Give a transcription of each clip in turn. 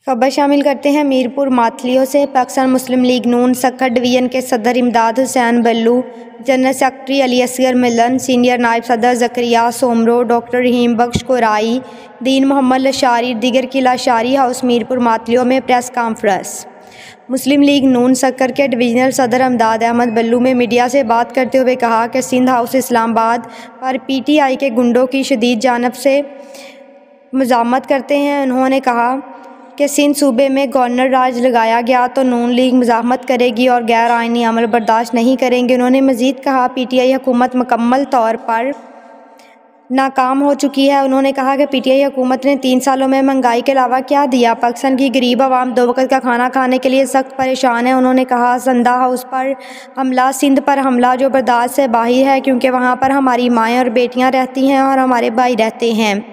खबर शामिल करते हैं मीरपुर माथलियों से। पाकिस्तान मुस्लिम लीग नून सक्खर डिवीज़न के सदर इमदाद हुसैन बल्लू, जनरल सेक्रेटरी अली असगर मिलन, सीनियर नायब सदर ज़करिया सोमरो, डॉक्टर रहीम बख्श कोराई, दीन मोहम्मद लशारी, दीगर की लाशारी हाउस मीरपुर माथलियों में प्रेस कॉन्फ्रेंस। मुस्लिम लीग नून सक्खर के डिवीज़नल सदर इमदाद अहमद बल्लू ने मीडिया से बात करते हुए कहा कि सिंध हाउस इस्लामाबाद पर PTI के गुंडों की शदीद जानब से मज़ामत करते हैं। उन्होंने कहा कि सिंध सूबे में गवर्नर राज लगाया गया तो नून लीग मज़ाहमत करेगी और गैर आइनी अमल बर्दाश्त नहीं करेंगे। उन्होंने मज़ीद कहा PTI हुकूमत मुकम्मल तौर पर नाकाम हो चुकी है। उन्होंने कहा कि PTI हुकूमत ने 3 सालों में महंगाई के अलावा क्या दिया। पाकिस्तान की गरीब आवाम 2 वक्त का खाना खाने के लिए सख्त परेशान है। उन्होंने कहा संदा हाउस पर हमला सिंध पर हमला जो बर्दाश्त से बाहर है, क्योंकि वहाँ पर हमारी माएँ और बेटियाँ रहती हैं और हमारे भाई रहते हैं।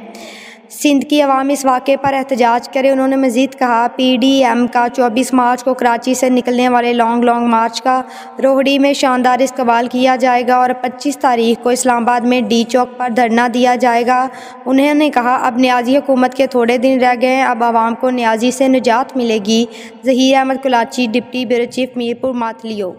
सिंध की आवाम इस वाक़े पर एहतजाज करे। उन्होंने मज़ीद कहा PDM का 24 मार्च को कराची से निकलने वाले लॉन्ग मार्च का रोहड़ी में शानदार इस्तकबाल किया जाएगा और 25 तारीख को इस्लामाबाद में D चौक पर धरना दिया जाएगा। उन्होंने कहा अब न्याजी हुकूमत के थोड़े दिन रह गए हैं, अब आवाम को न्याजी से निजात मिलेगी। Zaheer Ahmed Kulachi, deputy bureau chief, Mirpur माथलियों।